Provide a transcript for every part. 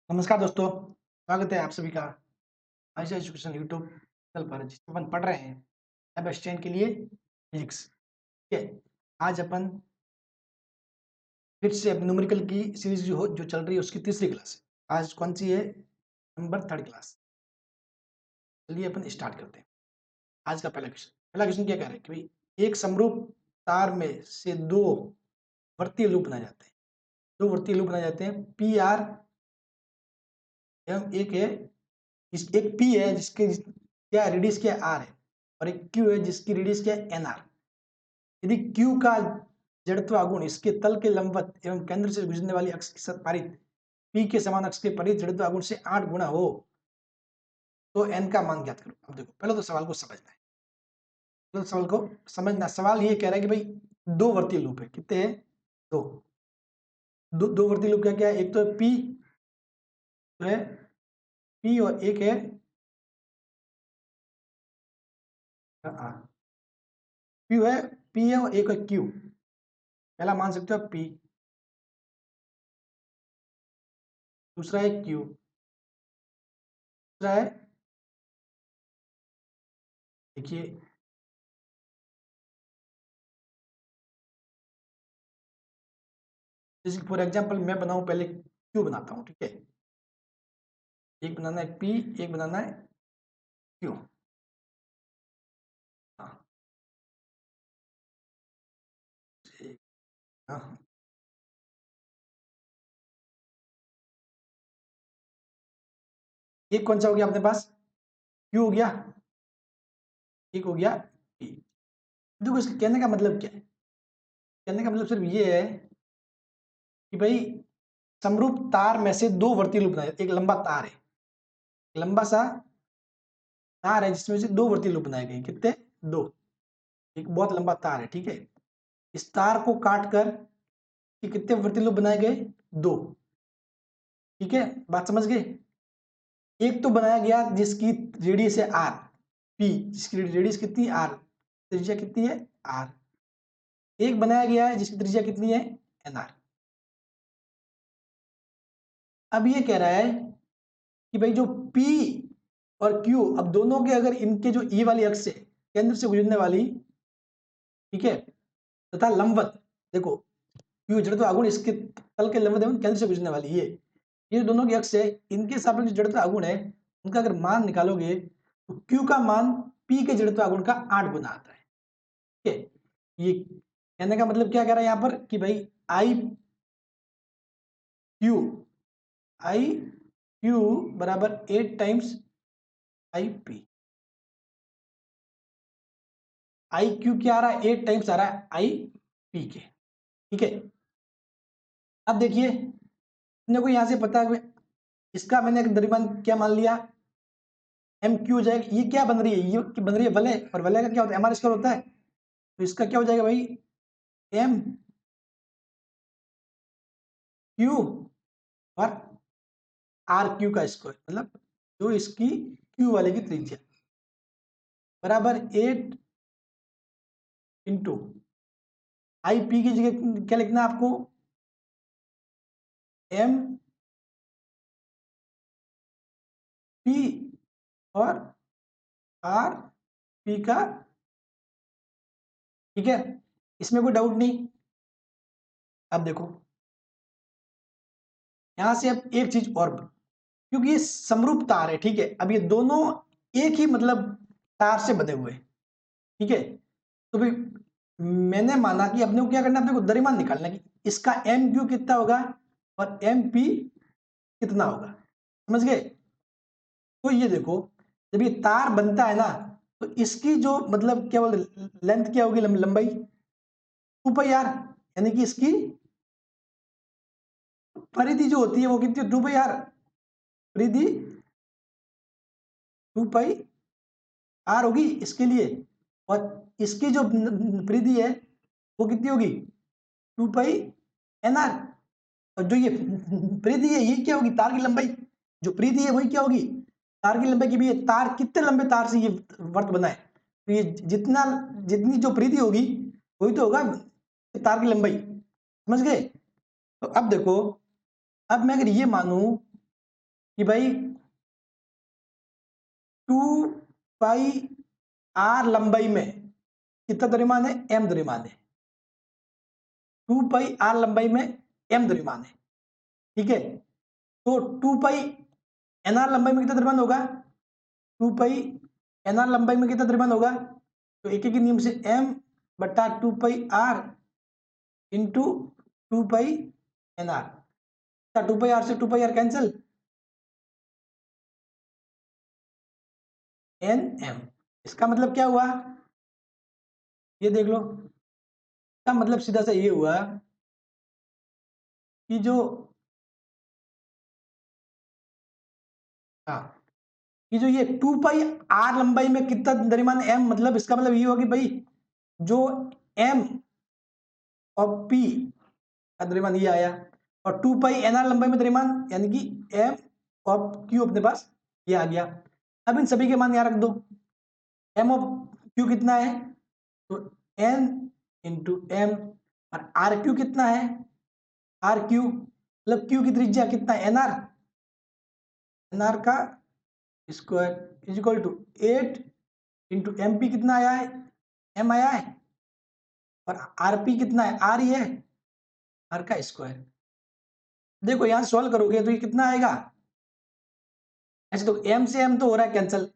नमस्कार दोस्तों, स्वागत है आप सभी का आयशा एजुकेशन यूट्यूब चैनल पर जिसमें अपन पढ़ रहे हैं अब स्टैंड के लिए फिजिक्स। ठीक है, आज अपन फिर से अपनी न्यूमेरिकल की सीरीज जो चल रही है उसकी तीसरी क्लास है। आज कौन सी है? Number third class. चलिए अपन स्टार्ट करते हैं। आज का पहला क्वेश्चन क्या कह रहा है कि भाई एक समरूप तार में से दो वर्तीय लूप बनाए जाते हैं। दो वर्तीय लूप बनाए जाते हैं पी आर एवं एक है एक पी है जिसके क्या रेडियस क्या आर है और एक क्यू है जिसकी रेडियस क्या है एन आर। यदि क्यू का जड़त्व आघूर्ण इसके तल के लंबवत एवं केंद्र से गुजरने वाली अक्ष के साथ पारित पी के समान अक्ष के परित जड़त्व आघूर्ण से 8 गुना हो तो एन का मान ज्ञात करो। अब देखो पहले तो सवाल को समझना है। पहले तो सवाल को समझना। सवाल ये कह रहा है कि भाई दो वर्तीय लूप है। कितने हैं? दो। दो वर्तीय लूप क्या क्या है? एक तो पी है पी और एक है क्यू है। पी है और एक है क्यू। पहला मान सकते हो पी, दूसरा है क्यू, दूसरा है देखिए जैसे फॉर एग्जांपल मैं बनाऊं, पहले क्यू बनाता हूं। ठीक है, एक बनाना है पी, एक बनाना है क्यू। हाँ, ठीक, हाँ। एक कौन सा हो गया अपने पास? क्यू हो गया, एक हो गया पी। देखो इसके कहने का मतलब क्या है? कहने का मतलब सिर्फ ये है कि भाई समरूप तार में से दो वर्तीय लूप बनाए। एक लंबा तार है, लंबा सा तार है जिसमें से दो वर्तीय लूप बनाए गए। कितने? दो। एक बहुत लंबा तार है। ठीक है, इस तार को काट कर कि कितने वर्तीय लूप बनाए गए? दो। ठीक है, बात समझ गए? एक तो बनाया गया जिसकी रेडियस है आर, पी जिसकी रेडियस कितनी? आर, त्रिज्या कितनी है? आर। एक बनाया गया है जिसकी त्रिज्या कितनी है? N R. अब ये कह रहा है कि भाई जो पी और क्यू, अब दोनों के अगर इनके जो ई वाली अक्ष से केंद्र से गुजरने वाली, ठीक है, तथा लंबवत, देखो क्यू जड़त्व आघूर्ण इसके तल के लंबवत एवं केंद्र से गुजरने वाली ये दोनों की अक्ष है, इनके सापेक्ष जो जड़त्व आघूर्ण है उनका अगर मान निकालोगे तो क्यू का मान पी के जड़त्व आघूर्ण का 8 गुना आता है। ठीक है, ये कहने का मतलब क्या कह रहा है यहाँ पर कि भाई आई क्यू, आई क्यू बराबर 8 times I P. I Q क्या आ रहा है? 8 टाइम्स आ रहा है आई पी के। ठीक है, अब देखिए अपने को यहां से पता है इसका मैंने एक द्रव्यमान क्या मान लिया? एम क्यू हो जाएगा। ये क्या बन रही है? ये बन रही है वलय, और वलय का क्या होता है? एम आर स्क्वायर होता है। तो इसका क्या हो जाएगा भाई? एम क्यू और आर क्यू का स्क्वायर, मतलब जो इसकी क्यू वाले की त्रिज्या बराबर 8 इंटू आई पी की जगह क्या लिखना है आपको? एम पी और आर पी का। ठीक है, इसमें कोई डाउट नहीं। अब देखो यहां से अब एक चीज और, क्योंकि ये समरूप तार है। ठीक है, अब ये दोनों एक ही मतलब तार से बने हुए हैं। ठीक है, तो भाई मैंने माना कि अपने को क्या करना है? अपने को द्रव्यमान निकालना है कि इसका एम क्यू कितना होगा और एम पी कितना होगा। समझ गए? तो ये देखो जब ये तार बनता है ना तो इसकी जो मतलब क्या बोल लेंथ क्या होगी? लंबाई 2 पाई आर, यानी कि इसकी परिधि जो होती है वो कितनी? 2 पाई आर। परिधि 2 पाई आर होगी इसके लिए, और इसकी जो परिधि है वो कितनी होगी? 2 पाई एन आर। और जो ये परिधि है ये क्या होगी? तार की लंबाई। जो परिधि है वही क्या होगी? तार की लंबाई की भी। ये तार कितने लंबे तार से ये वर्त बना है, तो ये जितना जितनी जो परिधि होगी वही तो होगा तार की लंबाई। समझ गए? तो अब देखो, अब मैं अगर ये मानूं कि भाई 2 पाई आर लंबाई में कितना द्रव्यमान है, m द्रव्यमान है। 2 पाई आर लंबाई में m द्रव्यमान है, ठीक है। तो 2 पाई एन आर लंबाई में कितना द्रव्यमान होगा, 2 पाई एन आर लंबाई में कितना द्रव्यमान होगा, तो एक के नियम से m बटा 2 pi R into 2 pi N R. 2 pi R से 2 pi R cancel, N M. इसका मतलब क्या हुआ, ये देख लो। इसका मतलब सीधा सा ये हुआ कि जो हाँ कि जो ये 2 पाई आर लंबाई में कितना द्रव्यमान m, मतलब इसका मतलब ये हुआ कि भाई जो m और p का द्रव्यमान ये आया, और 2 पाई एन आर लंबाई में द्रव्यमान यानी कि m और q अपने पास ये आ गया। अब इन सभी के मान यहाँ रख दो। m और q कितना है, तो n इंटू एम, और आर क्यू कितना है, आर क्यू मतलब क्यू की त्रिज्या कितना है, एन आर का square is equal to 8 into M P कितना आया है, एम आया है, और आर पी कितना है, आर ही है, आर का स्क्वायर। देखो यहां सॉल्व करोगे तो ये कितना आएगा, ऐसे तो एम से एम तो हो रहा है कैंसिल,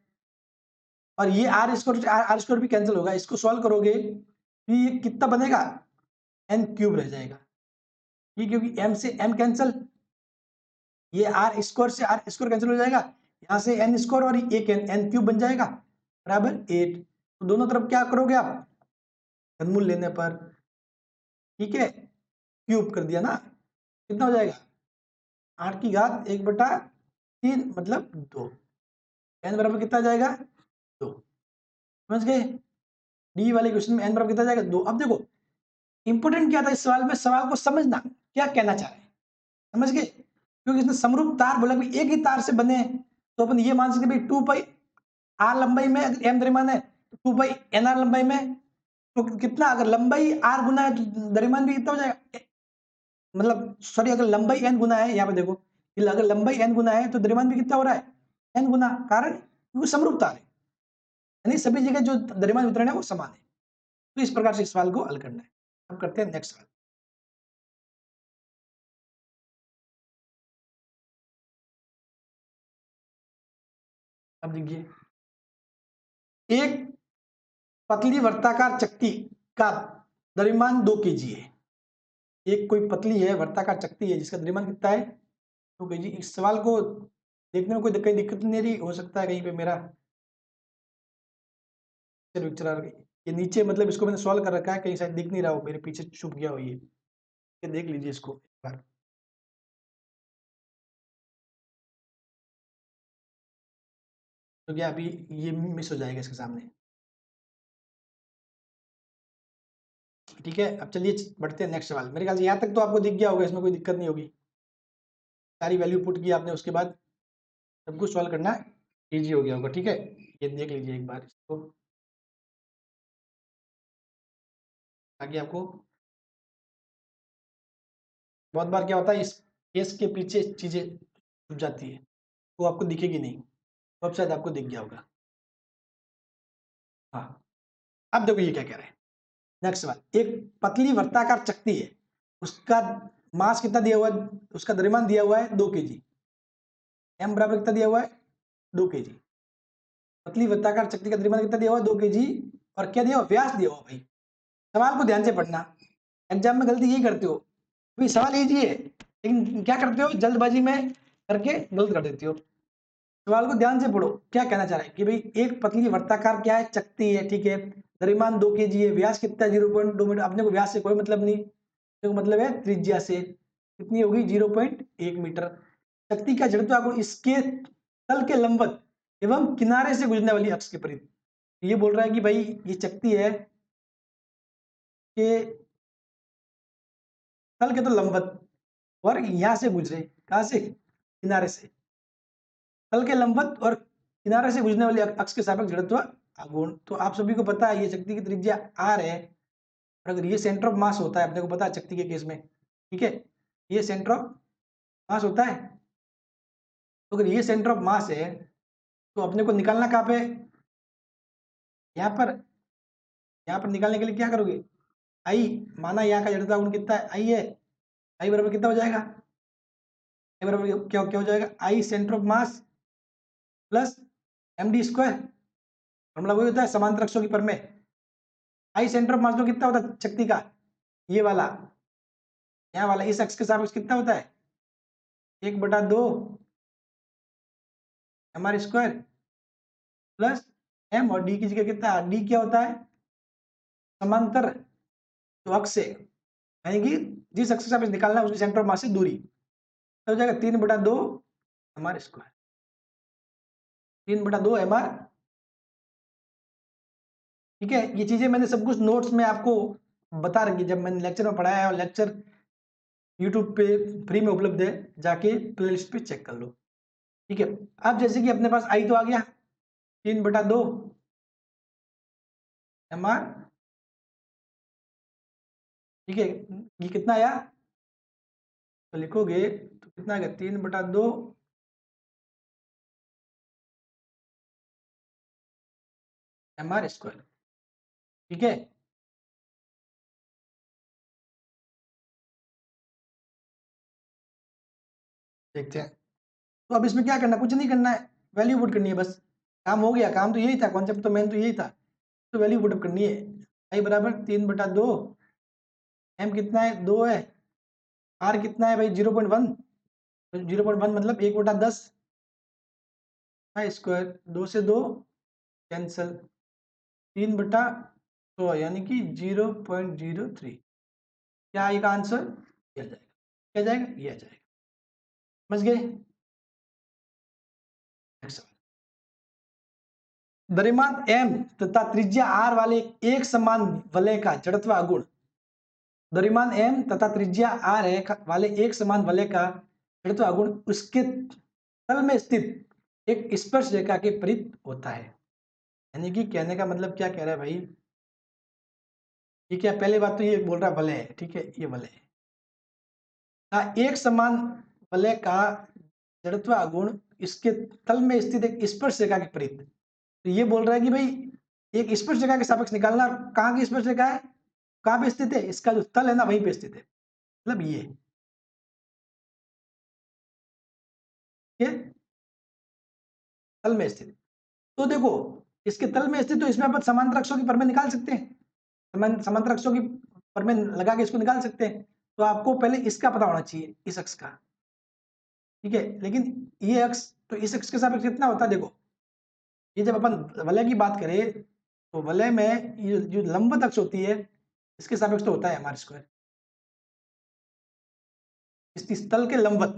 और ये आर स्क्वायर से आर स्क्वायर भी कैंसिल होगा। इसको सॉल्व करोगे तो ये कितना बनेगा, एन क्यूब रह जाएगा, ये क्योंकि एम से एम कैंसिल, ये आर स्क्वायर से आर स्क्वायर कैंसिल हो जाएगा, यहां से एन स्क्वायर और एक एन क्यूब बन जाएगा बराबर 8। तो दोनों तरफ क्या करोगे आप, घनमूल लेने पर, ठीक है, क्यूब कर दिया ना, कितना हो जाएगा 8 की घात 1/3 मतलब 2। एन बराबर कितना आ जाएगा 2, समझ गए। डी वाले क्वेश्चन में एन बराबर कितना आ जाएगा 2। अब देखो इंपोर्टेंट क्या था इस सवाल में, सवाल को समझना क्या कहना चाह रहे हैं, समझ गए। क्योंकि इसने समरूप तार बोला कि एक ही तार से बने, तो अपन ये मान सकते भाई 2 पाई आर लंबाई में अगर एम द्रव्यमान है तो 2 पाई एन आर लंबाई में, तो कितना, अगर लंबाई आर गुना है तो द्रव्यमान भी कितना हो जाएगा, मतलब सॉरी अगर लंबाई एन गुना है, यहाँ पे देखो अगर लंबाई एन गुना है तो द्रव्यमान भी कितना हो रहा है, एन गुना, कारण क्योंकि समरूप तार है, यानी सभी जगह जो द्रव्यमान वितरण है वो समान है। तो इस प्रकार से इस सवाल को हल करना है। अब करते हैं नेक्स्ट सवाल। अब देखिए, एक पतली वर्ताकार चक्की का द्रव्यमान 2 केजी है। एक कोई पतली है वर्ताकार चक्की है जिसका द्रव्यमान कितना है 2 केजी। इस सवाल को देखने में कोई कहीं दिक्कत नहीं रही, हो सकता है कहीं पे मेरा पिक्चर आ रही, ये नीचे मतलब इसको मैंने सॉल्व कर रखा है, कहीं शायद दिख नहीं रहा हो, मेरे पीछे छुप गया हो ये देख लीजिए इसको एक बार। तो क्या अभी ये मिस हो जाएगा इसके सामने, ठीक है। अब चलिए बढ़ते हैं नेक्स्ट सवाल। मेरे ख्याल से यहाँ तक तो आपको दिख गया होगा, इसमें कोई दिक्कत नहीं होगी, सारी वैल्यू पुट की आपने, उसके बाद सब कुछ सॉल्व करना इजी हो गया होगा, ठीक है। ये देख लीजिए एक बार इसको, ताकि आपको, बहुत बार क्या होता है इस केस के पीछे चीजें छुप जाती है, वो आपको दिखेगी नहीं, तो अब शायद आपको दिख गया होगा। हाँ, अब देखो ये क्या कह रहे हैं। नेक्स्ट सवाल, एक पतली वर्ताकार चक्ति है, उसका मास कितना दिया हुआ है, उसका द्रव्यमान दिया हुआ है 2 केजी, एम बराबर कितना दिया हुआ है 2 केजी। पतली वृत्ताकार चक्ति का द्रव्यमान कितना दिया हुआ है 2 केजी, और क्या दिया हुआ, व्यास दिया हुआ भाई। सवाल को ध्यान से पढ़ना, एग्जाम में गलती यही करते हो, भाई सवाल इजी है लेकिन क्या करते हो जल्दबाजी में करके गलत कर देते हो। सवाल को ध्यान से पढ़ो, क्या कहना चाह रहा है कि भाई एक पतली वर्ताकार क्या है, चक्ति है, ठीक है, द्रव्यमान 2 केजी है, व्यास कितना है 0.2 मीटर। अपने को व्यास से कोई मतलब नहीं, तो मतलब है त्रिज्या से, कितनी होगी 0.1 मीटर। शक्ति का जड़त्व इसके तल के लंबवत एवं किनारे से गुजरने वाली अक्ष के परिधि। ये बोल रहा है कि भाई ये शक्ति है कि तल के तो लंबवत और यहां से गुजरे, कहां से, किनारे से, तल के लंबवत और किनारे से गुजरने वाली अक्ष के सापेक्ष जड़त्व आघूर्ण। तो आप सभी को पता है ये शक्ति की त्रिज्या आर है, और अगर ये सेंटर ऑफ मास होता है, अपने को पता है शक्ति के केस में, ठीक है, ये सेंटर ऑफ मास होता है, तो अगर ये सेंटर ऑफ मास है तो अपने को निकालना कहाँ पे, यहाँ पर निकालने के लिए क्या करोगे, आई, माना यहाँ का जड़ता गुण कितना है, आई है, आई बराबर कितना हो जाएगा, आई बराबर क्या क्या हो जाएगा, I centre of mass plus M D square, formula वही होता है समांतर अक्षों की परमें। आई सेंटर ऑफ मास तो कितना होता है शक्ति का, ये वाला, यहाँ वाला इस अक्ष के सापेक्ष कितना होता है, 1/2 एम स्क्वायर प्लस एम, और डी की जगह कितना, डी क्या होता है, समांतर जो अक्ष है, यानी कि जिस अक्ष के सापेक्ष निकालना है उसकी सेंटर ऑफ मास से दूरी, तो हो जाएगा 3/2 एम स्क्वायर, 3/2 एम। ठीक है, ये चीजें मैंने सब कुछ नोट्स में आपको बता रखी, जब मैंने लेक्चर में पढ़ाया है, और लेक्चर यूट्यूब पे फ्री में उपलब्ध है, जाके प्लेलिस्ट पे चेक कर लो। ठीक है, अब जैसे कि अपने पास आई तो आ गया 3/2 एम आर, ठीक है, ये कितना आया, तो लिखोगे तो कितना आएगा 3/2 एम आर स्क्वायर। ठीक है, देखते हैं, तो अब इसमें क्या करना, कुछ नहीं करना है, वैल्यू पुट करनी है बस, काम हो गया, काम तो यही था, कॉन्सेप्ट तो मेन तो यही था, तो वैल्यू पुट करनी है, आई बराबर 3/2, एम कितना है 2 है, आर कितना है भाई 0.1, 0.1 मतलब 1/10 स्क्वायर, 2 से 2 कैंसल, 3/100 यानी कि 0.03, क्या आएगा आंसर, ये आ जाएगा, क्या जाएगा, ये आ जाएगा, समझ गए। द्रव्यमान m तथा त्रिज्या r वाले एक समान वलय का जड़त्व गुण, द्रव्यमान m तथा त्रिज्या r है वाले एक समान वलय का जड़त्व गुण उसके तल में स्थित एक स्पर्श रेखा के परित होता है। यानी कि कहने का मतलब क्या कह रहा है भाई, ये क्या, पहले बात तो ये बोल रहा है वलय है, ठीक है, ये वलय है, एक समान वलय का जड़त्व गुण इसके तल में स्थित एक स्पर्श रेखा के परित, तो ये बोल रहा है कि भाई एक स्पर्श रेखा के सापेक्ष निकालना, कहाँ की स्पर्श रेखा है, कहाँ पे स्थित है, इसका जो तल है ना वहीं पे स्थित है, मतलब ये, ठीक है, तल में स्थित, तो देखो इसके तल में स्थित, तो इसमें अपन समांतर अक्षों की परमें निकाल सकते हैं, समांतर अक्षों की परमें लगा के इसको निकाल सकते हैं, तो आपको पहले इसका पता होना चाहिए, इस अक्ष का, ठीक है, लेकिन ये अक्ष, तो इस अक्ष के सापेक्ष कितना होता है, देखो ये जब अपन वलय की बात करें तो वलय में ये जो लंबवत अक्ष होती है इसके सापेक्ष तो होता है एम आर स्क्वायर, इस तल के लंबवत,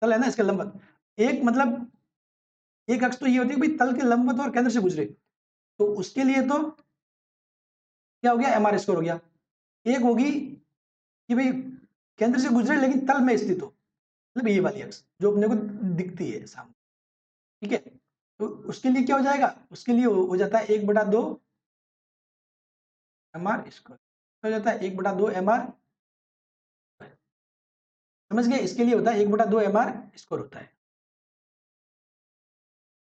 तल है ना इसके लंबवत, एक मतलब एक अक्ष तो ये होती है भाई तल के लंबवत और केंद्र से गुजरे, तो उसके लिए तो क्या हो गया, एम आर स्क्वायर हो गया। एक होगी कि भाई केंद्र से गुजरे लेकिन तल में स्थित हो, मतलब ये वाली अक्ष जो अपने को दिखती है सामने, ठीक है, तो उसके लिए क्या हो जाएगा, उसके लिए हो जाता है 1/2 एम आर स्क्वायर, हो जाता है 1/2 एम आर, समझ गए, इसके लिए होता है 1/2 एम आर स्क्वायर होता है।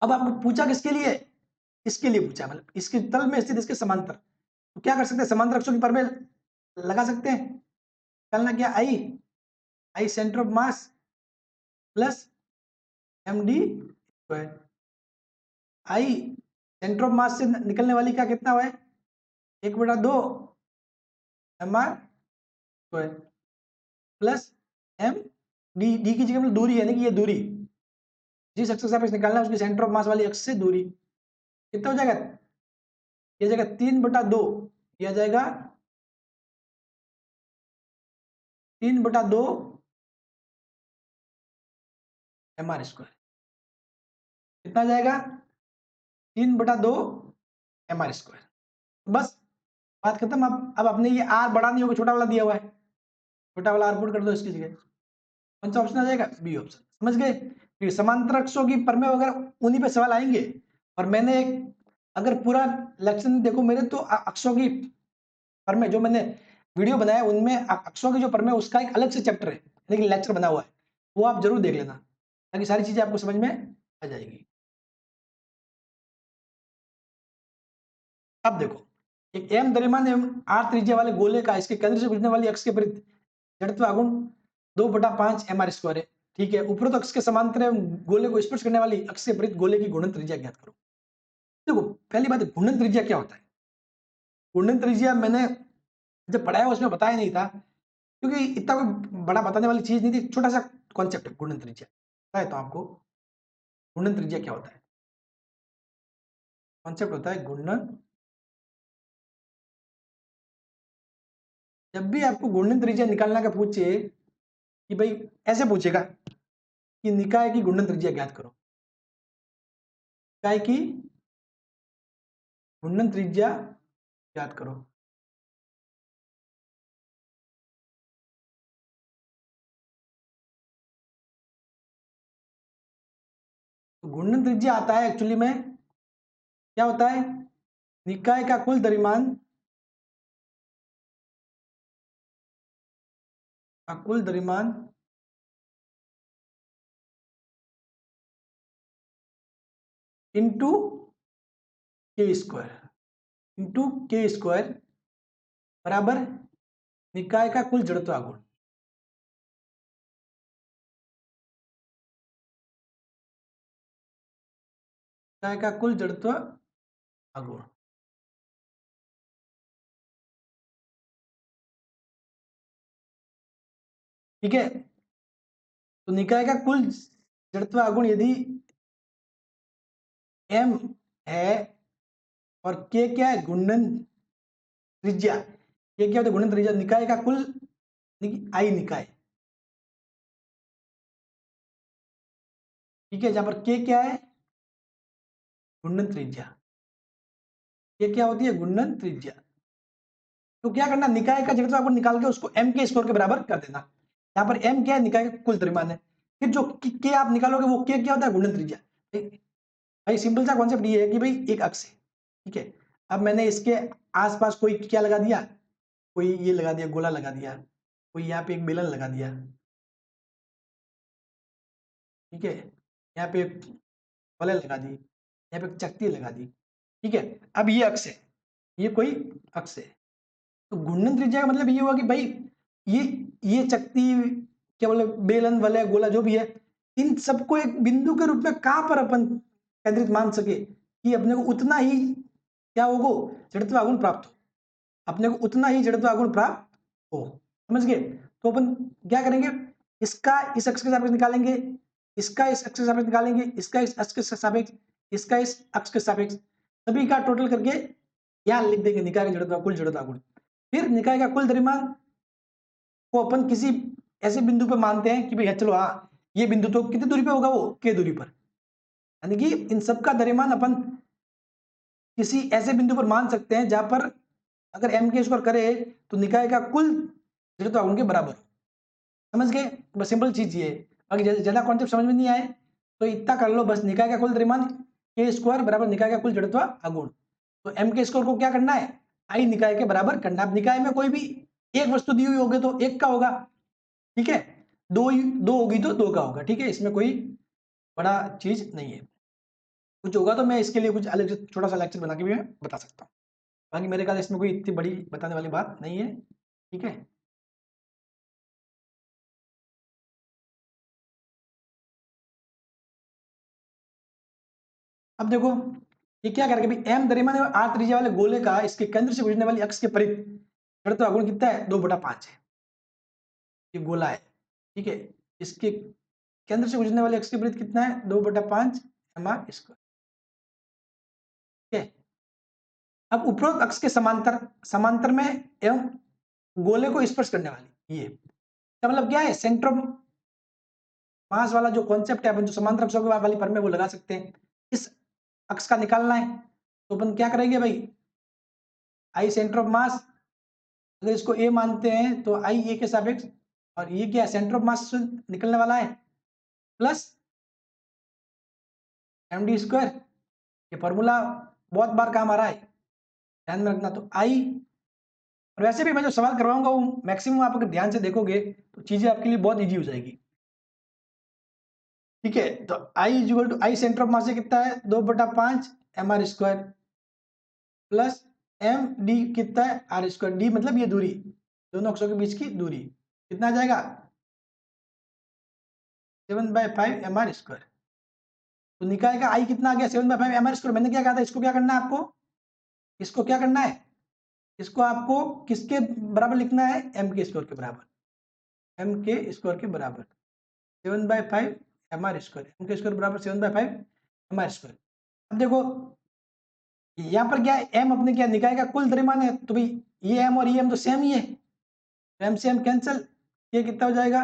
अब आपको पूछा किसके लिए, इसके लिए पूछा, मतलब इसके तल में स्थित इसके समांतर, तो क्या कर सकते हैं, समांतर अक्षों की परमें लगा सकते हैं, निकालना क्या, I, I centre of mass plus M D square, I centre of mass से निकलने वाली क्या कितना हुआ है, 1/2 M R square plus M D, D की जगह मतलब दूरी, यानी कि ये दूरी जिस अक्ष के सापेक्ष निकालना है उसकी सेंटर ऑफ मास वाली अक्ष से दूरी, कितना हो जाएगा, ये जाएगा 3/2, यह जाएगा 3/2 एम आर स्क्वायर, कितना जाएगा 3/2 एम आर स्क्वायर, बस बात खत्म। अब अपने ये आर बड़ा नहीं होगा, छोटा वाला दिया हुआ है, छोटा वाला आर पुट कर दो इसकी जगह, कौन सा ऑप्शन आ जाएगा, बी ऑप्शन, समझ गए। फिर समांतर अक्षों की परमें वगैरह उन्हीं पे सवाल आएंगे, और मैंने एक, अगर पूरा लेक्चर देखो मेरे तो अक्षों की परमें जो मैंने वीडियो बनाया उनमें अक्षों की जो परमें उसका एक अलग से चैप्टर है, लेकिन लेक्चर बना हुआ है, वो आप जरूर देख लेना, ताकि सारी चीजें आपको समझ में आ जाएगी। अब देखो, एक m द्रव्यमान एवं r त्रिज्या वाले गोले का इसके केंद्र से गुजरने वाली अक्ष के विपरीत जड़त्व आघूर्ण 2/5 mr² है। ठीक है, उपरोक्त अक्ष के समांतर एवं गोले को स्पर्श करने वाली अक्ष के विपरीत गोले की घूर्णन त्रिज्या ज्ञात करो। देखो, पहली बात, घूर्णन त्रिज्या क्या होता है? घूर्णन त्रिज्या मैंने जब पढ़ाया उसमें बताया नहीं था, क्योंकि इतना कोई बड़ा बताने वाली चीज नहीं थी, छोटा सा कॉन्सेप्ट है घूर्णन त्रिज्या। बताए तो आपको घूर्णन त्रिज्या क्या होता है। कॉन्सेप्ट होता है घूर्णन। जब भी आपको घूर्णन त्रिज्या निकालना का पूछे कि भाई, ऐसे पूछेगा कि निकाय की घूर्णन त्रिज्या ज्ञात करो, निकाय की घूर्णन त्रिज्या ज्ञात करो। तो घूर्णन त्रिज्या आता है एक्चुअली में, क्या होता है? निकाय का कुल द्रव्यमान, कुल द्रव्यमान इंटू के स्क्वायर, बराबर निकाय का कुल जड़त्व आघूर्ण। निकाय का कुल जड़त्व आघूर्ण। ठीक है, तो निकाय का कुल जड़त्व आघूर्ण यदि m है और k क्या है? घूर्णन त्रिज्या। ये क्या होता है? घूर्णन त्रिज्या। निकाय का कुल आई निकाय, ठीक है, जहां पर k क्या है? घूर्णन त्रिज्या। ये क्या होती है? घूर्णन त्रिज्या। तो क्या करना, निकाय का जड़त्व आघूर्ण निकाल के उसको m के स्क्वायर के बराबर कर देना। यहाँ पर m क्या है? निकाय का कुल द्रव्यमान है। फिर जो k आप निकालोगे वो k क्या होता है? घूर्णन त्रिज्या। भाई सिंपल सा कॉन्सेप्ट ये है कि भाई एक अक्ष है, ठीक है, अब मैंने इसके आसपास कोई क्या लगा दिया, कोई ये लगा दिया, गोला लगा दिया, कोई यहाँ पे एक बेलन लगा दिया, ठीक है, यहाँ पे एक फलक लगा दी, यहाँ पे एक चकती लगा दी, ठीक है। अब ये अक्ष है, ये कोई अक्ष है। तो घूर्णन त्रिज्या का मतलब ये हुआ कि भाई ये ये चकती, क्या बोले, बेलन वलय गोला जो भी है, इन सबको एक बिंदु के रूप में कहां पर अपन केंद्रित मान सके कि अपने को उतना ही क्या होगा, जड़त्व आघूर्ण प्राप्त हो, अपने को उतना ही जड़त्व आघूर्ण प्राप्त हो। समझ गए? तो अपन क्या करेंगे, इसका इस अक्ष के सापेक्ष निकालेंगे, इसका इस अक्ष के सापेक्ष निकालेंगे, इसका इस अक्ष के सापेक्ष, इसका इस अक्ष के सापेक्ष, सभी का टोटल करके यहां लिख देंगे निकाय का जड़त्व, कुल जड़त्व आघूर्ण। फिर निकाय का कुल द्रव्यमान को अपन किसी ऐसे बिंदु पर मानते हैं कि भाई चलो हाँ, ये बिंदु तो कितनी दूरी पे होगा? वो के दूरी पर, यानी कि इन सबका द्रव्यमान अपन किसी ऐसे बिंदु पर मान सकते हैं जहां पर अगर m के स्क्वायर करे तो निकाय का कुल जड़त्व आघूर्ण के बराबर। समझ गए? बस सिंपल चीज ये है। अगर ज्यादा कॉन्सेप्ट समझ में नहीं आए तो इतना कर लो, बस निकाय का कुल द्रव्यमान के स्क्वायर बराबर निकाय का कुल जड़त्व आघूर्ण। तो m के स्क्वायर को क्या करना है? आई निकाय के बराबर करना। अब निकाय में कोई भी एक वस्तु दी हुई होगी तो एक का होगा, ठीक है, दो होगी तो दो का होगा, ठीक है, इसमें कोई बड़ा चीज नहीं है। कुछ होगा तो मैं इसके लिए कुछ अलग से छोटा सा लेक्चर बना के भी मैं बता सकता हूँ। बाकी मेरे ख्याल इसमें कोई इतनी बड़ी बताने वाली बात नहीं है, ठीक है। अब देखो, ये क्या करेगा भाई, m द्रव्यमान और r त्रिज्या वाले गोले का इसके केंद्र से गुजरने वाली अक्ष के परित जड़त्व आघूर्ण कितना है? 2/5 है। ये गोला है, ठीक है, इसके केंद्र से गुजरने वाली अक्ष के परित कितना है? 2/5 mr स्क्वायर, ठीक है। अब उपरोक्त अक्ष के समांतर, समांतर में एवं गोले को स्पर्श करने वाली, ये तो मतलब क्या है? सेंटर ऑफ मास वाला जो कॉन्सेप्ट है, अपन जो समांतर अक्षों के वाली पर में वो लगा सकते हैं। इस अक्ष का निकालना है तो अपन क्या करेंगे भाई, आई सेंटर ऑफ मास, अगर इसको ए मानते हैं तो आई ए के सापेक्ष, और ये क्या है? सेंटर ऑफ मास से निकलने वाला है, प्लस md स्क्वायर। ये फॉर्मूला बहुत बार काम आ रहा है, ध्यान में रखना। तो आई, और वैसे भी मैं जो सवाल करवाऊंगा वो मैक्सिमम आप अगर ध्यान से देखोगे तो चीजें आपके लिए बहुत इजी हो जाएगी, ठीक है, तो I equal to I centre of mass कितना है 2/5 mr² प्लस एम डी कितना है r²। डी मतलब ये दूरी, दोनों अक्षों के बीच की दूरी कितना आ जाएगा 7/5 mr²। तो निकाय का आई कितना आ गया 7/5 mr²। मैंने क्या कहा था, इसको क्या करना है आपको, इसको क्या करना है, इसको आपको किसके बराबर लिखना है, एम के स्क्वायर के बराबर, एम के स्क्वायर के बराबर 7/5 mr²। एम के स्क्वायर बराबर 7/5 mr²। अब देखो यहाँ पर क्या है, एम अपने क्या निकाय का कुल द्रव्यमान है, तो भाई ये एम और ये एम तो सेम ही है, एम से एम कैंसिल, ये कितना हो जाएगा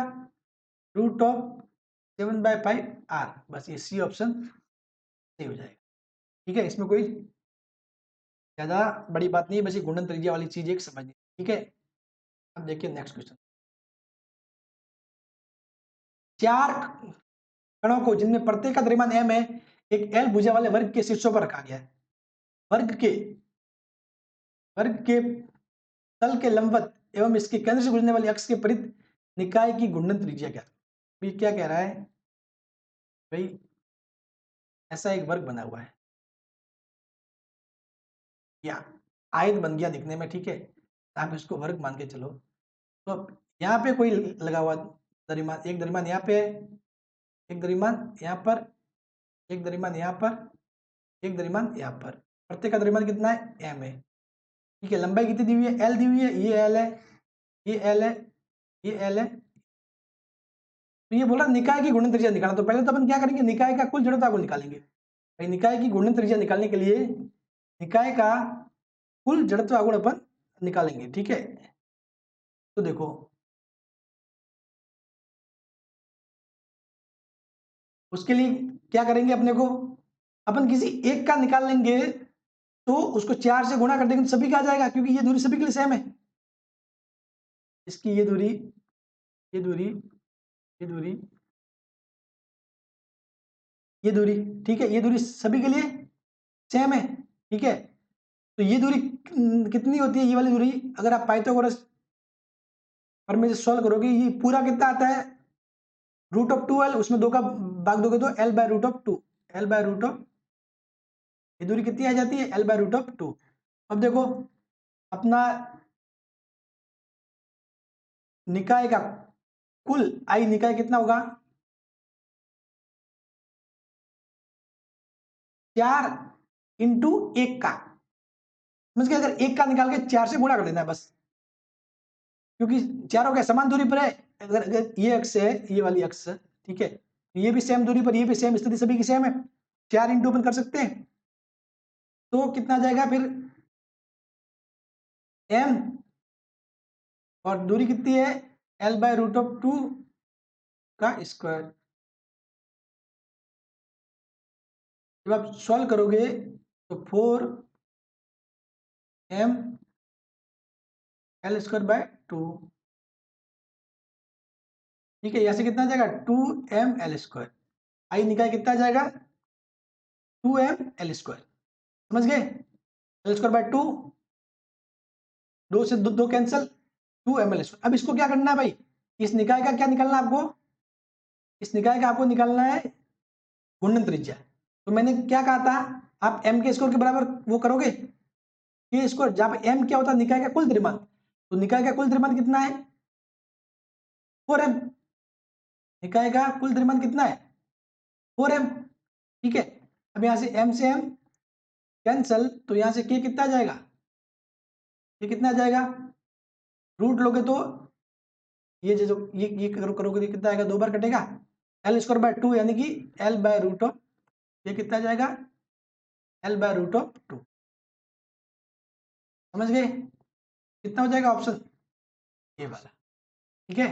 √7/5 r। बस ये सी ऑप्शन सही हो जाएगा। ठीक है, इसमें कोई ज्यादा बड़ी बात नहीं है, बस ये गुणन त्रिज्या वाली चीज एक समझनी। ठीक है, अब देखिए नेक्स्ट क्वेश्चन। 4 कणों को जिनमें प्रत्येक का द्रव्यमान m है, एक L भुजा वाले वर्ग के शीर्षों पर रखा गया है। वर्ग के तल के लंबवत एवं इसके केंद्र से गुजरने वाली अक्ष के परित निकाय की घूर्णन त्रिज्या क्या। ये क्या कह रहा है भाई, ऐसा एक वर्ग बना हुआ है या आयत बन गया दिखने में, ठीक है, आप इसको वर्ग मान के चलो। तो यहाँ पे कोई लगा हुआ द्रव्यमान, एक द्रव्यमान यहाँ पे है, एक द्रव्यमान यहाँ पर, एक द्रव्यमान यहाँ पर, एक द्रव्यमान यहाँ पर, प्रत्येक का द्रव्यमान कितना है m है। ठीक है, लंबाई कितनी दी हुई है, l दी हुई है, ये l है, ये l है, ये l है। तो ये बोला निकाय की घूर्णन त्रिज्या निकालना, तो पहले तो अपन क्या करेंगे, निकाय का कुल जड़ता को निकालेंगे। भाई निकाय की घूर्णन त्रिज्या निकालने के लिए निकाय का कुल जड़त्व आघूर्ण अपन निकालेंगे। ठीक है, तो देखो उसके लिए क्या करेंगे, अपने को अपन किसी एक का निकाल लेंगे तो उसको 4 से गुणा कर देंगे तो सभी का आ जाएगा, क्योंकि ये दूरी सभी के लिए सेम है। इसकी ये दूरी, ये दूरी, ये दूरी, ये दूरी, ठीक है, ये दूरी सभी के लिए सेम है। ठीक है, तो ये दूरी कितनी होती है, ये वाली दूरी, अगर आप पाइथागोरस प्रमेय से सॉल्व करोगे, ये पूरा कितना आता है √2l, उसमें 2 का भाग दोगे तो l/√2, l/√, ये दूरी कितनी आ जाती है l/√2। अब देखो अपना निकाय का कुल आई निकाय कितना होगा 4 इंटू 1 का, समझ गए, अगर 1 का निकाल के 4 से गुणा कर देना है बस, क्योंकि चारों के समान दूरी पर है। अगर ये अक्ष है, ये वाली अक्ष, ठीक है, ये भी सेम दूरी पर, ये भी सेम स्थिति सभी की सेम है, 4 इंटू अपन कर सकते हैं, तो कितना जाएगा फिर m, और दूरी कितनी है l/√2 का स्क्वायर। जब आप सॉल्व करोगे तो 4m l²/2, ठीक है, यहाँ से कितना जाएगा 2m l²। आई निकाय कितना जाएगा 2m l², समझ गए, l²/2, 2 से 2 कैंसिल, 2m l²। अब इसको क्या करना है भाई, इस निकाय का क्या निकालना है आपको, इस निकाय का आपको निकालना है घूर्णन त्रिज्या। तो मैंने क्या कहा था, आप m के स्क्वायर के बराबर वो करोगे, के स्क्वायर, जहां पे m क्या होता है निकाय का कुल द्रव्यमान, तो निकाय का कुल द्रव्यमान कितना है 4m, निकाय का कुल द्रव्यमान कितना है 4m। ठीक है, अब यहां से m कैंसल, तो यहां से k कितना आ जाएगा, ये कितना आ जाएगा, रूट लोगे तो ये जो ये करोगे तो कितना आएगा, 2 बार कटेगा, l²/2 यानी कि l/√, ये कितना आ जाएगा l/√2, समझ गए, कितना हो जाएगा ऑप्शन ये वाला। ठीक है,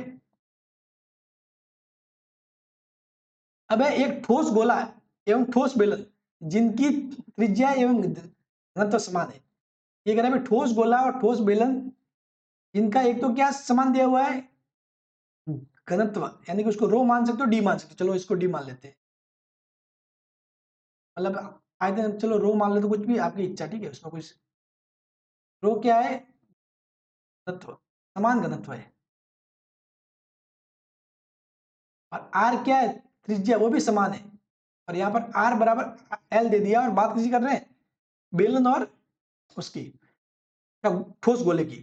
अब है एक ठोस गोला एवं ठोस बेलन जिनकी त्रिज्या एवं घनत्व समान है। ये कह रहा है ठोस गोला और ठोस बेलन जिनका एक तो क्या समान दिया हुआ है घनत्व, यानी कि उसको रो मान सकते हो डी मान सकते हो, चलो इसको डी मान लेते हैं, मतलब आए चलो रो मान लेते, कुछ भी आपकी इच्छा, ठीक है, उसमें कुछ, रो क्या है घनत्व, समान घनत्व है, और आर क्या है त्रिज्या वो भी समान है, और यहाँ पर r बराबर l दे दिया, और बात किसी कर रहे हैं बेलन और उसकी क्या ठोस गोले की।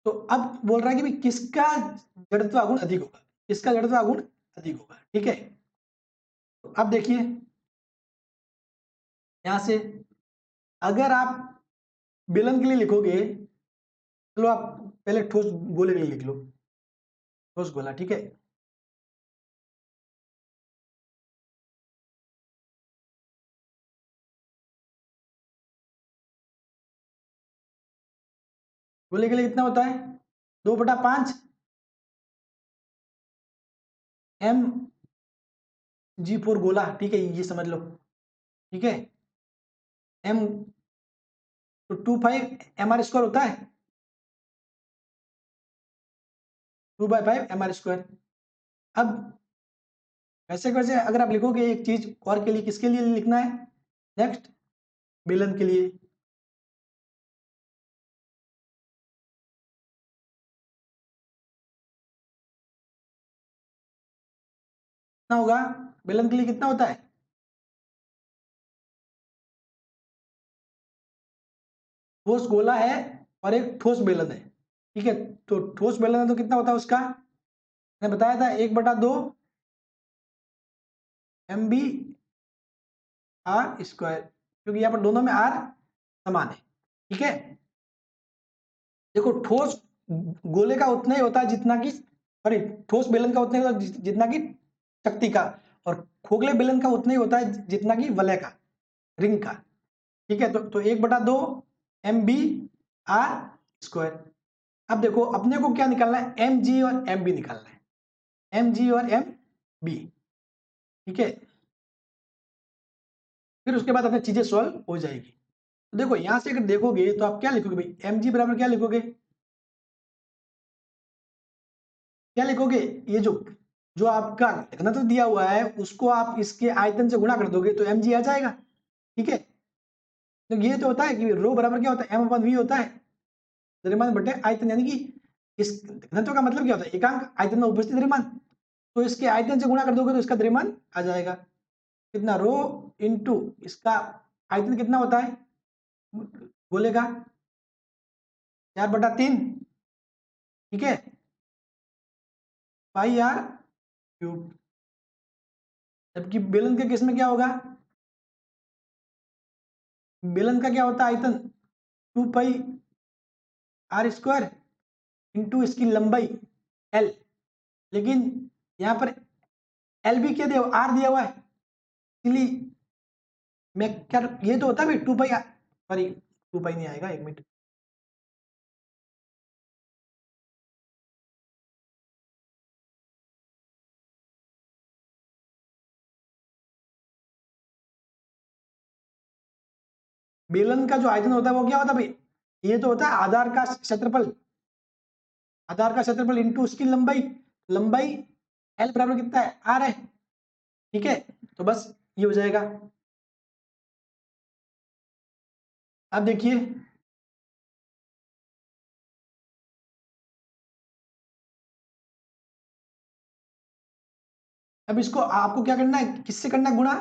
तो अब बोल रहा है कि भाई किसका जड़त्व आघूर्ण अधिक होगा, किसका जड़त्व आघूर्ण अधिक होगा। ठीक है, तो अब देखिए यहां से अगर आप बेलन के लिए लिखोगे, चलो आप पहले ठोस गोले के लिए लिख लो, ठोस गोला। ठीक है, गोले के लिए कितना होता है 2/5 एम G4 गोला। ठीक है, ये समझ लो। ठीक है, एम तो 2/5 mr² होता है, 2/5 mr²। अब वैसे वैसे अगर आप लिखोगे एक चीज और के लिए, किसके लिए लिखना है नेक्स्ट, बेलन के लिए। कितना होगा बेलन के लिए, कितना होता है, ठोस गोला है और एक ठोस बेलन है। ठीक है, तो ठोस बेलन है तो कितना होता है उसका, मैंने बताया था 1/2 mb/r², क्योंकि यहाँ पर दोनों में r समान है। ठीक है, देखो ठोस गोले का उतना ही होता है जितना कि, सॉरी ठोस बेलन का उतना ही होता है जितना कि शक्ति का, और खोखले बेलन का उतना ही होता है जितना कि वलय का, रिंग का। ठीक है, तो 1/2 mb/r²। अब देखो अपने को क्या निकालना है, एम जी और एम बी निकालना है, एम जी और एम बी। ठीक है, फिर उसके बाद अपनी चीजें सॉल्व हो जाएगी। तो देखो यहां से अगर देखोगे तो आप क्या लिखोगे भाई, एम जी बराबर क्या लिखोगे, क्या लिखोगे, ये जो जो आपका घनत्व दिया हुआ है उसको आप इसके आयतन से गुणा कर दोगे तो एम जी आ जाएगा। ठीक है, तो ये तो होता है कि रो बराबर क्या होता है, m/v होता है, द्रव्यमान बटे आयतन, यानी कि इस घनत्व का मतलब क्या होता है, एकांक आयतन में उपस्थित द्रव्यमान, तो इसके आयतन से गुणा कर दोगे तो इसका द्रव्यमान आ जाएगा। कितना, रो इंटू इसका आयतन कितना होता है गोले का, 4/3। ठीक है, πr³। जबकि बेलन के केस में क्या होगा, बेलन का क्या होता है आयतन, 2πr² इंटू इसकी लंबाई l, लेकिन यहाँ पर l भी क्या दिया, r दिया हुआ है, इसलिए मैं क्या, ये तो होता है भाई 2π, सॉरी 2π नहीं आएगा, 1 मिनट, बेलन का जो आयतन होता है वो क्या होता है भाई, ये तो होता है आधार का क्षेत्रफल, आधार का क्षेत्रफल इंटू उसकी लंबाई, लंबाई l बराबर कितना है, r है। ठीक है, तो बस ये हो जाएगा। अब देखिए अब इसको आपको क्या करना है, किससे करना है गुणा,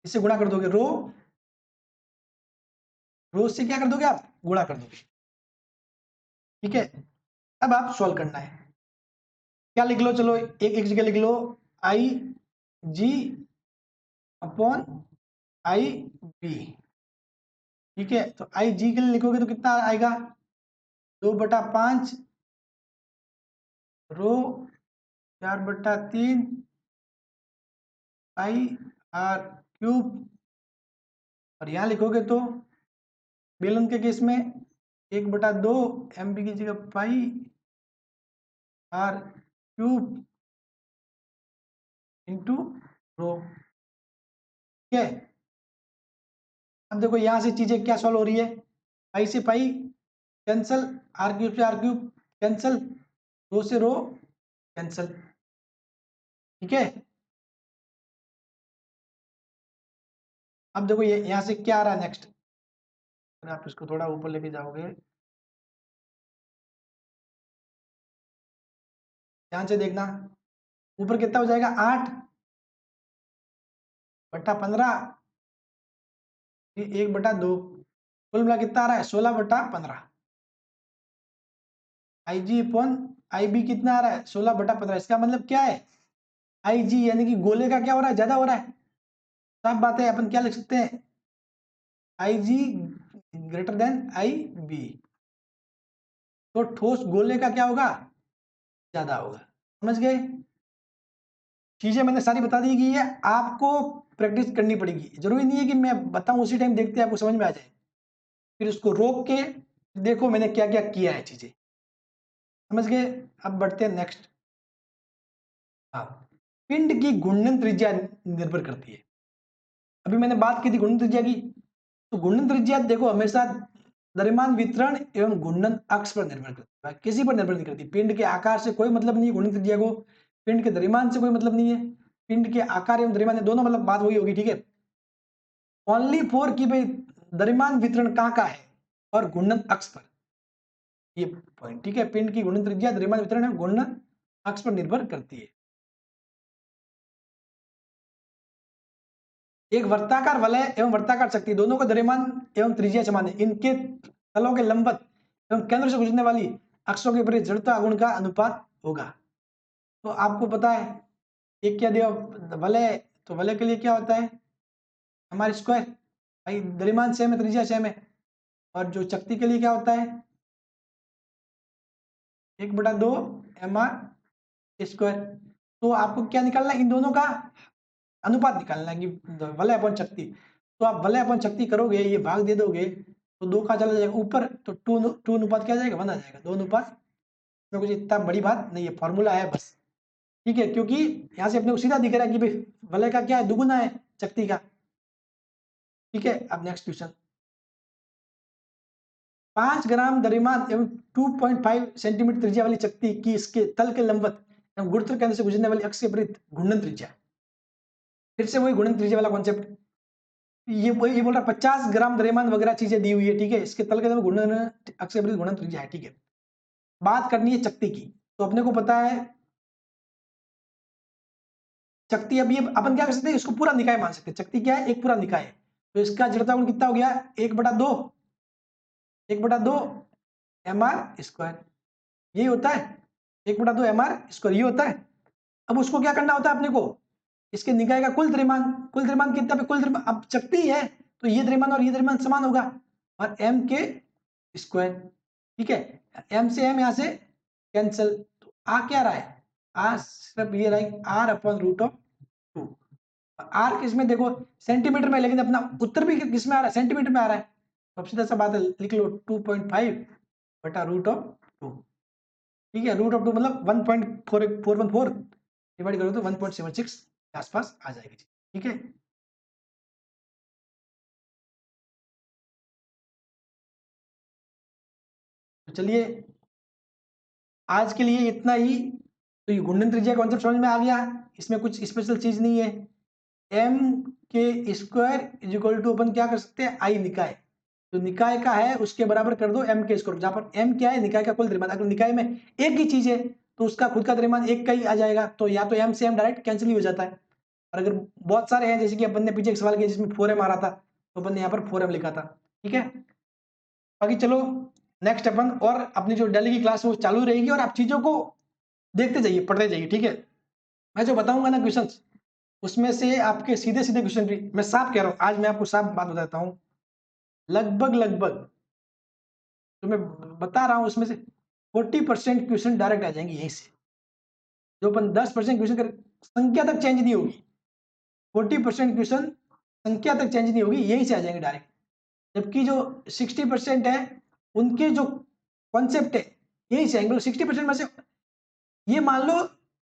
इससे गुणा कर दोगे, रो रो से क्या कर दोगे आप, गुणा कर दोगे। ठीक है, अब आप सॉल्व करना है, क्या लिख लो, चलो एक एक जगह लिख लो, आई जी अपॉन आई बी। ठीक है, तो आई जी के लिए लिखोगे तो कितना आएगा, 2/5 रो 4/3 πr³। और यहाँ लिखोगे तो बेलन के केस में 1/2 mb की जगह πr³ इंटू रो। ठीक है, अब देखो यहां से चीजें क्या सॉल्व हो रही है, पाई से पाई कैंसल, r³ से r³ कैंसल, रो से रो कैंसल। ठीक है, अब देखो ये यहां से क्या आ रहा है नेक्स्ट, अगर आप इसको थोड़ा ऊपर लेके जाओगे, ध्यान से देखना, ऊपर कितना हो जाएगा 8, बटा 15, 1/2, कुल मिला कितना आ रहा है 16/15। IG अपॉन IB कितना आ रहा है 16/15। इसका मतलब क्या है IG यानी कि गोले का क्या हो रहा है, ज्यादा हो रहा है। साफ बात है, अपन क्या लिख सकते हैं IG ग्रेटर देन IB, तो ठोस गोले का क्या होगा, ज्यादा होगा। समझ गए, चीजें मैंने सारी बता दी गई है, आपको प्रैक्टिस करनी पड़ेगी। जरूरी नहीं है कि मैं बताऊं उसी टाइम देखते आपको समझ में आ जाए, फिर उसको रोक के देखो मैंने क्या क्या किया है चीजें। समझ गए, अब बढ़ते हैं नेक्स्ट। हाँ, पिंड की घूर्णन त्रिज्या निर्भर करती है। अभी मैंने बात की थी घूर्णन त्रिज्या की, तो घूर्णन त्रिज्या देखो हमेशा द्रव्यमान वितरण एवं घूर्णन अक्ष पर निर्भर करती है, किसी पर निर्भर नहीं करती। पिंड के आकार से कोई मतलब नहीं है घूर्णन त्रिज्या को, पिंड के द्रव्यमान से कोई मतलब नहीं है, पिंड के आकार एवं द्रव्यमान दोनों मतलब बात वही होगी, ठीक है। ओनली फॉर की भाई द्रव्यमान वितरण कहाँ का है और घूर्णन अक्ष पर, ये पॉइंट, ठीक है। पिंड की घूर्णन त्रिज्या द्रव्यमान वितरण एवं घूर्णन अक्ष पर निर्भर करती है। एक वर्ताकार वलय एवं वर्ताकार शक्ति दोनों का द्रव्यमान एवं त्रिज्या समान है, इनके तलों के लंबवत एवं केंद्र से गुजरने वाली अक्षों के विपरीत जड़ता गुण का अनुपात होगा। तो आपको पता है एक क्या दिया वलय, तो वलय के लिए क्या होता है हमारे स्क्वायर, भाई द्रव्यमान सेम है त्रिज्या सेम है। और जो शक्ति के लिए क्या होता है 1/2 mr²। तो आपको क्या निकालना है, इन दोनों का अनुपात निकालना है कि वलय अपॉन शक्ति। तो आप वलय अपॉन शक्ति करोगे, ये भाग दे दोगे तो 2 का चला जाएगा ऊपर, तो 2 अनुपात क्या आ जाएगा 1 आ जाएगा, 2 अनुपात में कुछ इतना बड़ी बात नहीं है, फॉर्मूला है बस, ठीक है। क्योंकि यहाँ से अपने को सीधा दिख रहा है कि भाई वलय का क्या है दुगुना है शक्ति का, ठीक है। अब नेक्स्ट क्वेश्चन, 5 ग्राम द्रव्यमान एवं 2.5 सेंटीमीटर त्रिज्या वाली शक्ति की इसके तल के लंबवत एवं गुरुत्व केंद्र से गुजरने वाली अक्ष के विपरीत घूर्णन त्रिज्या। फिर से वही घूर्णन त्रिज्या वाला कॉन्सेप्ट, ये बोल रहा 50 ग्राम द्रव्यमान वगैरह चीजें दी हुई है, ठीक है। इसके तल के घूर्णन अक्ष के विपरीत घूर्णन त्रिज्या है, ठीक है। बात करनी है शक्ति की, तो अपने को पता है शक्ति, अब ये अपन क्या कर सकते हैं इसको पूरा निकाय मान सकते हैं, शक्ति क्या है एक पूरा निकाय है। तो इसका जड़ता गुण कितना हो गया 1/2 mr², यही होता है 1/2 mr², ये होता है। अब उसको क्या करना होता है अपने को, इसके निकाय का कुल द्रव्यमान, कुल द्रव्यमान कितना पे कुल द्रव्यमान, अब शक्ति है तो ये द्रव्यमान और ये द्रव्यमान समान होगा और m², ठीक है। m से m यहां से कैंसिल, तो आ क्या रहा है आ सिर्फ ये रहा r/√2। आर किस में देखो सेंटीमीटर में, लेकिन अपना उत्तर भी किस में आ रहा है सेंटीमीटर में आ रहा है, तो सीधा सा बात है लिख लो 2.5/√2, ठीक है। √2 मतलब 1.414 डिवाइड करो तो 1.76 के आसपास आ जाएगी, ठीक है। तो चलिए आज के लिए इतना ही। तो ये घूर्णन त्रिज्या कॉन्सेप्ट समझ में आ गया, इसमें कुछ स्पेशल चीज नहीं है। m² अपन क्या कर सकते हैं आई निकाय, तो निकाय का है उसके बराबर कर दो m², जहां पर m क्या है निकाय का कुल द्रव्यमान। अगर निकाय में एक ही चीज है तो उसका खुद का द्रव्यमान एक का ही आ जाएगा, तो या तो m से m डायरेक्ट कैंसिल ही हो जाता है। और अगर बहुत सारे हैं जैसे कि अपन ने पीछे एक सवाल किया जिसमें 4m आ रहा था, तो अपन ने यहाँ पर 4m लिखा था, ठीक है। बाकी चलो नेक्स्ट अपन और अपनी जो डेली की क्लास है वो चालू रहेगी और आप चीजों को देखते जाइए पढ़ते जाइए, ठीक है। मैं जो बताऊंगा ना क्वेश्चंस उसमें से आपके सीधे सीधे क्वेश्चन भी, मैं साफ कह रहा हूं आज मैं आपको साफ बात बताता हूं, लगभग लगभग जो मैं बता रहा हूं उसमें से 40% क्वेश्चन डायरेक्ट आ जाएंगे यहीं से। जो अपन 10% क्वेश्चन कर संख्या तक चेंज नहीं होगी, 40% क्वेश्चन संख्या तक चेंज नहीं होगी, यहीं से आ जाएंगे डायरेक्ट। जबकि जो 60% है उनके जो कॉन्सेप्ट है यही से आएंगे। 60% में से ये मान लो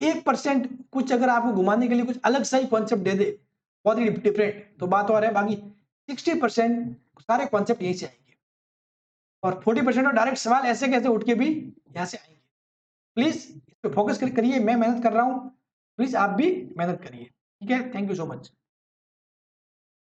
1% कुछ अगर आपको घुमाने के लिए कुछ अलग सा ही कॉन्सेप्ट दे दे बहुत ही डिफरेंट तो बात और है, बाकी 60% सारे कॉन्सेप्ट यहीं से आएंगे और 40% डायरेक्ट सवाल ऐसे कैसे उठ के भी यहाँ से आएंगे। प्लीज इस पर फोकस करिए, मैं मेहनत कर रहा हूँ, प्लीज आप भी मेहनत करिए, ठीक है। Thank you so much.